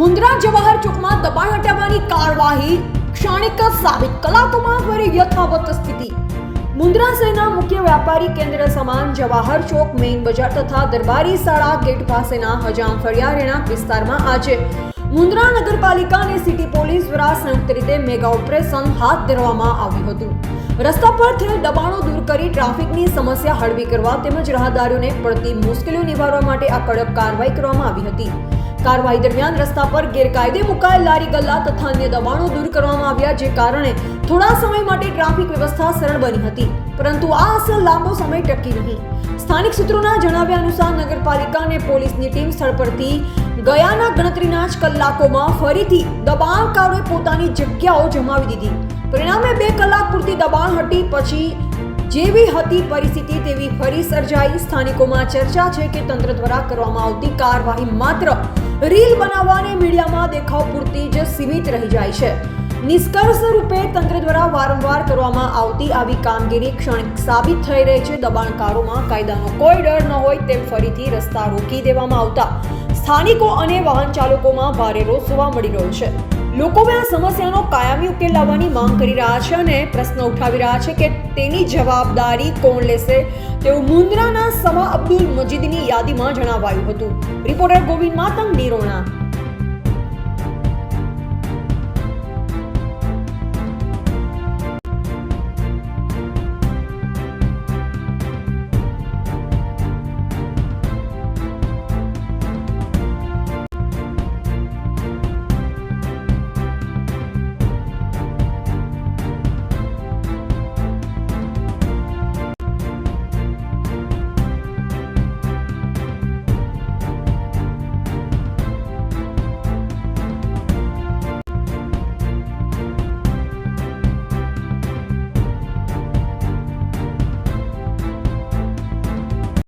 મુન્દ્રા જવાહર ચોકમાં દબાણ હટાવવાની કાર્યવાહી ક્ષણિક સાબિત, કલાકોમાં ફરી યથાવત સ્થિતિ। મુન્દ્રા શહેરના મુખ્ય વ્યાપારી કેન્દ્ર સમાન જવાહર ચોક, મેઇન બજાર તથા દરબારી શાળા ગેટ પાસેના હજામફળિયા રહેણાંક વિસ્તારમાં આજે મુન્દ્રા નગરપાલિકા અને સિટી પોલીસ દ્વારા સંયુક્ત રીતે મેગા ઓપરેશન હાથ ધરવામાં આવ્યું હતું। રસ્તા પર થયેલ દબાણો દૂર કરી ટ્રાફિકની સમસ્યા હળવી કરવા તેમજ રાહદારીઓને પડતી મુશ્કેલીઓ નિવારવા માટે આ કડક કાર્યવાહી કરવામાં આવી હતી। કાર્યવાહી દરમિયાન રસ્તા પર ગેરકાયદે મુકાયેલ લારી ગલ્લા તથા અન્ય દબાણો દૂર કરવામાં આવ્યા, જે કારણે થોડા સમય માટે ટ્રાફિક વ્યવસ્થા સરળ બની હતી, પરંતુ આ અસર લાંબો સમય ટકી નહીં। સ્થાનિક સૂત્રોના જણાવ્યા અનુસાર નગરપાલિકા અને પોલીસની ટીમ સ્થળ પરથી ગયાના ગણતરીના જ કલાકોમાં ફરીથી દબાણકારોએ પોતાની જગ્યાઓ જમાવી દીધી। પરિણામે 2 કલાક પૂરતી દબાણ હટી પછી જેવી હતી પરિસ્થિતિ તેવી ફરી સર્જાઈ। સ્થાનિકોમાં ચર્ચા છે કે તંત્ર દ્વારા કરવામાં આવતી કાર્યવાહી માત્ર રીલ બનાવવા અને મીડિયામાં દેખાવ પૂરતી જ સીમિત રહી જાય છે। નિષ્કર્ષ રૂપે તંત્ર દ્વારા વારંવાર કરવામાં આવતી આવી કામગીરી ક્ષણિક સાબિત થઈ રહી છે। દબાણકારોમાં કાયદાનો કોઈ ડર ન હોય તેમ ફરીથી રસ્તા રોકી દેવામાં આવતા સ્થાનિકો અને વાહન ચાલકોમાં ભારે રોષ જોવા મળી રહ્યો છે। લોકો આ સમસ્યાનો કાયમી ઉકેલ લાવવાની માંગ કરી રહ્યા છે અને પ્રશ્ન ઉઠાવી રહ્યા છે કે તેની જવાબદારી કોણ લેશે, તેવું મુન્દ્રાના સમા અબ્દુલ મજીદની યાદીમાં જણાવાયું હતું। રિપોર્ટર ગોવિંદ માતંગ, નિરોણા।